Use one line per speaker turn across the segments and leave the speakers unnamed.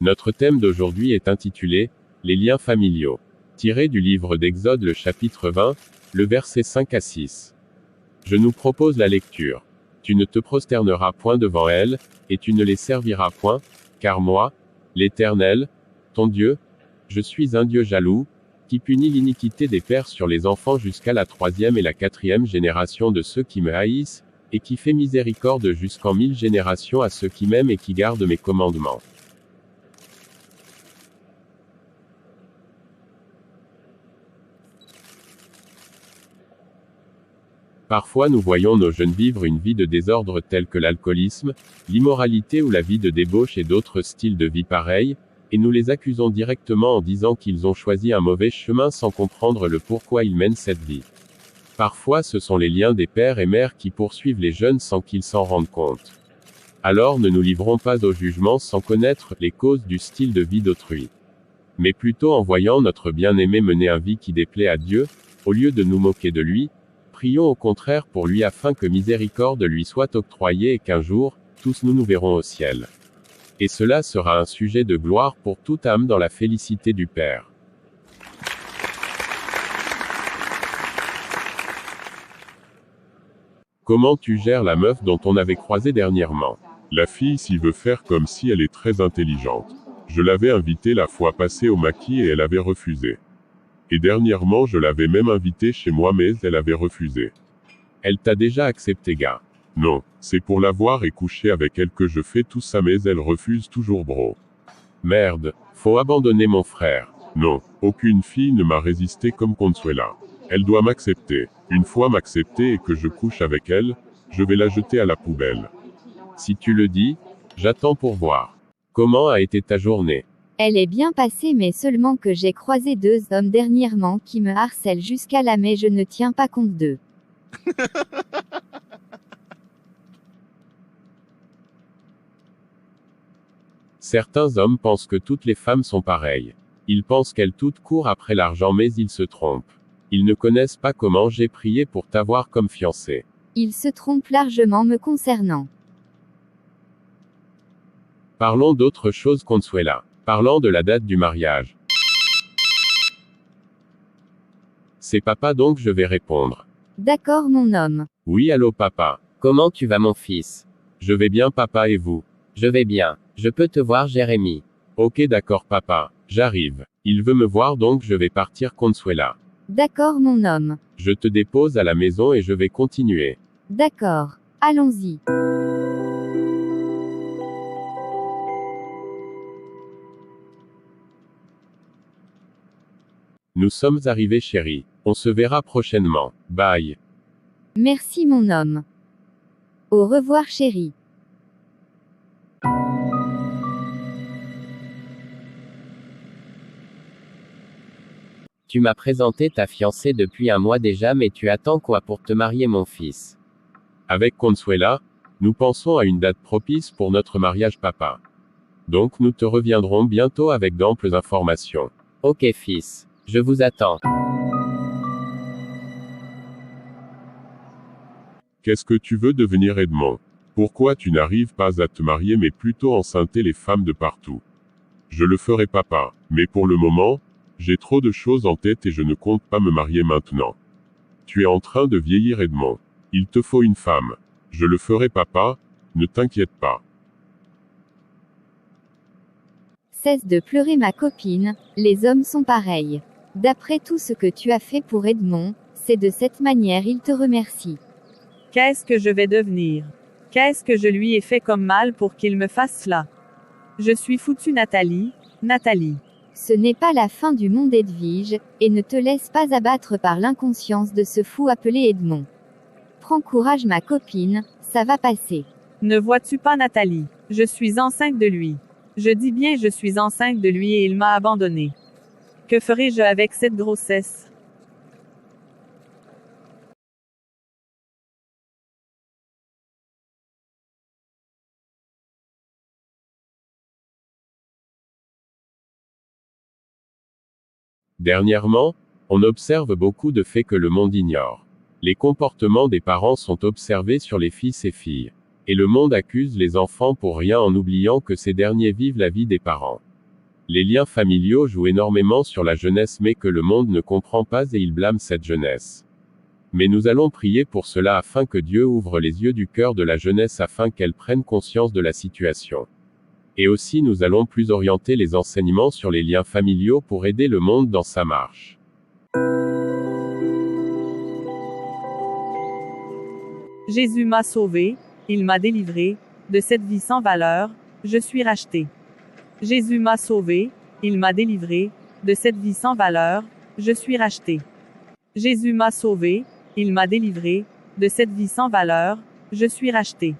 Notre thème d'aujourd'hui est intitulé « Les liens familiaux », tiré du livre d'Exode le chapitre 20, le verset 5 à 6. Je nous propose la lecture. Tu ne te prosterneras point devant elles, et tu ne les serviras point, car moi, l'Éternel, ton Dieu, je suis un Dieu jaloux, qui punit l'iniquité des pères sur les enfants jusqu'à la 3e et la 4e génération de ceux qui me haïssent, et qui fait miséricorde jusqu'en 1000 générations à ceux qui m'aiment et qui gardent mes commandements. Parfois nous voyons nos jeunes vivre une vie de désordre telle que l'alcoolisme, l'immoralité ou la vie de débauche et d'autres styles de vie pareils, et nous les accusons directement en disant qu'ils ont choisi un mauvais chemin sans comprendre le pourquoi ils mènent cette vie. Parfois ce sont les liens des pères et mères qui poursuivent les jeunes sans qu'ils s'en rendent compte. Alors ne nous livrons pas au jugement sans connaître les causes du style de vie d'autrui. Mais plutôt en voyant notre bien-aimé mener une vie qui déplaît à Dieu, au lieu de nous moquer de lui, prions au contraire pour lui afin que miséricorde lui soit octroyée et qu'un jour, tous nous verrons au ciel. Et cela sera un sujet de gloire pour toute âme dans la félicité du Père. Comment tu gères la meuf dont on avait croisé dernièrement?
La fille s'y veut faire comme si elle est très intelligente. Je l'avais invitée la fois passée au maquis et elle avait refusé. Et dernièrement je l'avais même invitée chez moi mais elle avait refusé.
Elle t'a déjà accepté, gars?
Non, c'est pour la voir et coucher avec elle que je fais tout ça mais elle refuse toujours, bro.
Merde, faut abandonner mon frère.
Non, aucune fille ne m'a résisté comme Consuela. Elle doit m'accepter. Une fois m'accepter et que je couche avec elle, je vais la jeter à la poubelle.
Si tu le dis, j'attends pour voir. Comment a été ta journée?
Elle est bien passée mais seulement que j'ai croisé 2 hommes dernièrement qui me harcèlent jusqu'à là mais je ne tiens pas compte d'eux.
Certains hommes pensent que toutes les femmes sont pareilles. Ils pensent qu'elles toutes courent après l'argent mais ils se trompent. Ils ne connaissent pas comment j'ai prié pour t'avoir comme fiancé.
Ils se trompent largement me concernant.
Parlons d'autre chose, Consuela. Parlant de la date du mariage. C'est papa donc je vais répondre.
D'accord mon homme.
Oui allô papa.
Comment tu vas mon fils?
Je vais bien papa et vous?
Je vais bien. Je peux te voir Jérémy?
Ok d'accord papa, j'arrive. Il veut me voir donc je vais partir Consuela.
D'accord mon homme.
Je te dépose à la maison et je vais continuer.
D'accord. Allons-y.
Nous sommes arrivés chérie. On se verra prochainement. Bye.
Merci mon homme. Au revoir chérie.
Tu m'as présenté ta fiancée depuis un mois déjà mais tu attends quoi pour te marier mon fils?
Avec Consuela, nous pensons à une date propice pour notre mariage papa. Donc nous te reviendrons bientôt avec d'amples informations.
Ok fils. Je vous attends.
Qu'est-ce que tu veux devenir Edmond? Pourquoi tu n'arrives pas à te marier mais plutôt enceinter les femmes de partout? Je le ferai papa, mais pour le moment, j'ai trop de choses en tête et je ne compte pas me marier maintenant. Tu es en train de vieillir Edmond. Il te faut une femme. Je le ferai papa, ne t'inquiète pas.
Cesse de pleurer ma copine, les hommes sont pareils. D'après tout ce que tu as fait pour Edmond, c'est de cette manière il te remercie.
Qu'est-ce que je vais devenir? Qu'est-ce que je lui ai fait comme mal pour qu'il me fasse cela? Je suis foutue Nathalie, Nathalie.
Ce n'est pas la fin du monde Edwige, et ne te laisse pas abattre par l'inconscience de ce fou appelé Edmond. Prends courage ma copine, ça va passer.
Ne vois-tu pas Nathalie? Je suis enceinte de lui. Je dis bien je suis enceinte de lui et il m'a abandonnée. Que ferai-je avec cette grossesse?
Dernièrement, on observe beaucoup de faits que le monde ignore. Les comportements des parents sont observés sur les fils et filles. Et le monde accuse les enfants pour rien en oubliant que ces derniers vivent la vie des parents. Les liens familiaux jouent énormément sur la jeunesse mais que le monde ne comprend pas et il blâme cette jeunesse. Mais nous allons prier pour cela afin que Dieu ouvre les yeux du cœur de la jeunesse afin qu'elle prenne conscience de la situation. Et aussi nous allons plus orienter les enseignements sur les liens familiaux pour aider le monde dans sa marche.
Jésus m'a sauvé, il m'a délivré, de cette vie sans valeur, je suis racheté. Jésus m'a sauvé, il m'a délivré, de cette vie sans valeur, je suis racheté. Jésus m'a sauvé, il m'a délivré, de cette vie sans valeur, je suis racheté.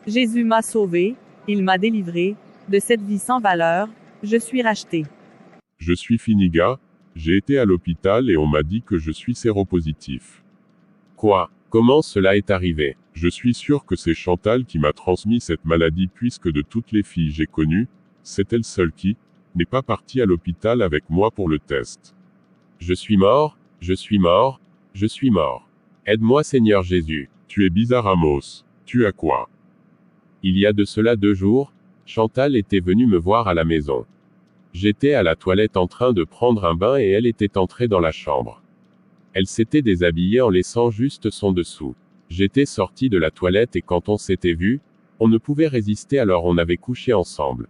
Jésus m'a sauvé, il m'a délivré, de cette vie sans valeur, je suis racheté.
Je suis fini gars, j'ai été à l'hôpital et on m'a dit que je suis séropositif.
Quoi? Comment cela est arrivé?
Je suis sûr que c'est Chantal qui m'a transmis cette maladie puisque de toutes les filles j'ai connues, c'est elle seule qui n'est pas partie à l'hôpital avec moi pour le test.
Je suis mort, je suis mort, je suis mort. Aide-moi Seigneur Jésus.
Tu es bizarre Amos. Tu as quoi?
Il y a de cela 2 jours, Chantal était venue me voir à la maison. J'étais à la toilette en train de prendre un bain et elle était entrée dans la chambre. Elle s'était déshabillée en laissant juste son dessous. J'étais sorti de la toilette et quand on s'était vu, on ne pouvait résister alors on avait couché ensemble.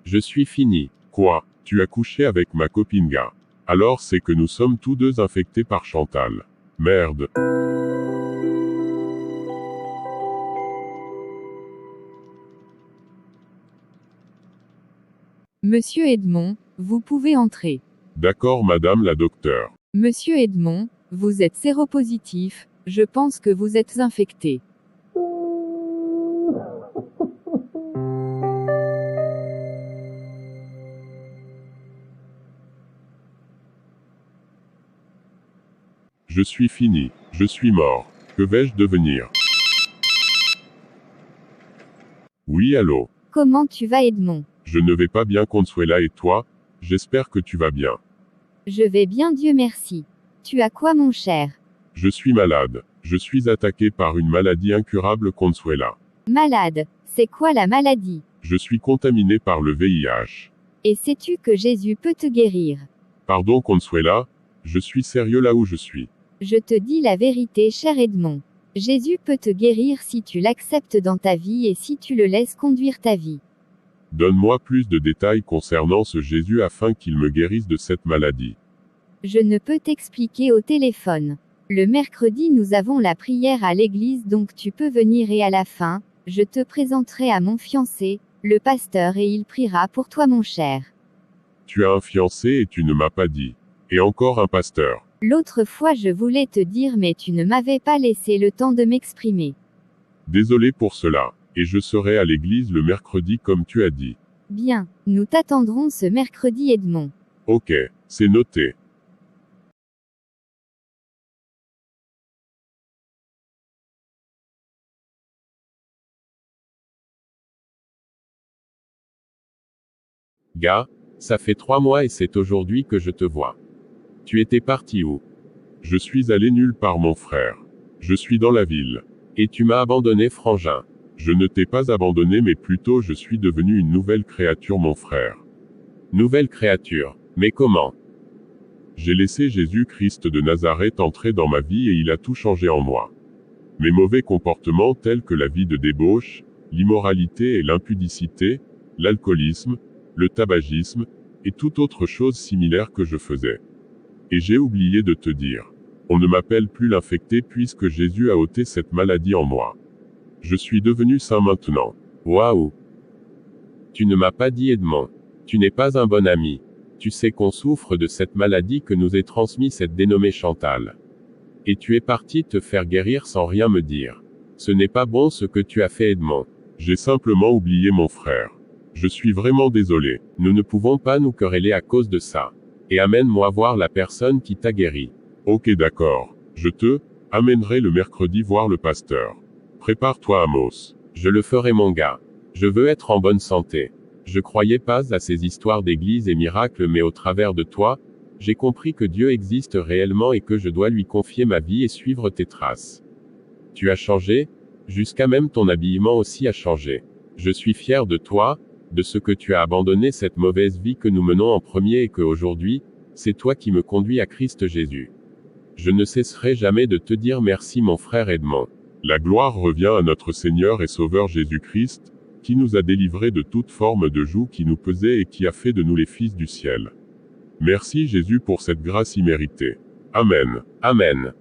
Je suis fini.
Quoi? Tu as couché avec ma copine gars. Alors c'est que nous sommes tous deux infectés par Chantal. Merde.
Monsieur Edmond, vous pouvez entrer.
D'accord madame la docteure.
Monsieur Edmond, vous êtes séropositif, je pense que vous êtes infecté.
Je suis fini. Je suis mort. Que vais-je devenir? Oui allô.
Comment tu vas Edmond?
Je ne vais pas bien Consuela et toi? J'espère que tu vas bien.
Je vais bien Dieu merci. Tu as quoi mon cher?
Je suis malade. Je suis attaqué par une maladie incurable Consuela.
Malade, c'est quoi la maladie?
Je suis contaminé par le VIH.
Et sais-tu que Jésus peut te guérir?
Pardon Consuela, je suis sérieux là où je suis.
Je te dis la vérité cher Edmond. Jésus peut te guérir si tu l'acceptes dans ta vie et si tu le laisses conduire ta vie.
Donne-moi plus de détails concernant ce Jésus afin qu'il me guérisse de cette maladie.
Je ne peux t'expliquer au téléphone. Le mercredi nous avons la prière à l'église donc tu peux venir et à la fin, je te présenterai à mon fiancé, le pasteur et il priera pour toi mon cher.
Tu as un fiancé et tu ne m'as pas dit. Et encore un pasteur.
L'autre fois je voulais te dire mais tu ne m'avais pas laissé le temps de m'exprimer.
Désolé pour cela. Et je serai à l'église le mercredi comme tu as dit.
Bien, nous t'attendrons ce mercredi Edmond.
Ok, c'est noté.
Gars, ça fait 3 mois et c'est aujourd'hui que je te vois. Tu étais parti où?
Je suis allé nulle part mon frère. Je suis dans la ville.
Et tu m'as abandonné frangin.
Je ne t'ai pas abandonné mais plutôt je suis devenu une nouvelle créature mon frère.
Nouvelle créature. Mais comment?
J'ai laissé Jésus-Christ de Nazareth entrer dans ma vie et il a tout changé en moi. Mes mauvais comportements tels que la vie de débauche, l'immoralité et l'impudicité, l'alcoolisme, le tabagisme, et toute autre chose similaire que je faisais. Et j'ai oublié de te dire. On ne m'appelle plus l'infecté puisque Jésus a ôté cette maladie en moi. Je suis devenu saint maintenant.
Waouh! Tu ne m'as pas dit Edmond. Tu n'es pas un bon ami. Tu sais qu'on souffre de cette maladie que nous ait transmis cette dénommée Chantal. Et tu es parti te faire guérir sans rien me dire. Ce n'est pas bon ce que tu as fait Edmond.
J'ai simplement oublié mon frère. Je suis vraiment désolé.
Nous ne pouvons pas nous quereller à cause de ça. Et amène-moi voir la personne qui t'a guéri.
Ok d'accord. Je te amènerai le mercredi voir le pasteur. Prépare-toi Amos.
Je le ferai mon gars. Je veux être en bonne santé. Je croyais pas à ces histoires d'église et miracles mais au travers de toi, j'ai compris que Dieu existe réellement et que je dois lui confier ma vie et suivre tes traces. Tu as changé, jusqu'à même ton habillement aussi a changé. Je suis fier de toi, de ce que tu as abandonné cette mauvaise vie que nous menons en premier et que aujourd'hui, c'est toi qui me conduis à Christ Jésus. Je ne cesserai jamais de te dire merci mon frère Edmond.
La gloire revient à notre Seigneur et Sauveur Jésus-Christ, qui nous a délivrés de toute forme de joug qui nous pesait et qui a fait de nous les fils du ciel. Merci Jésus pour cette grâce imméritée. Amen.
Amen.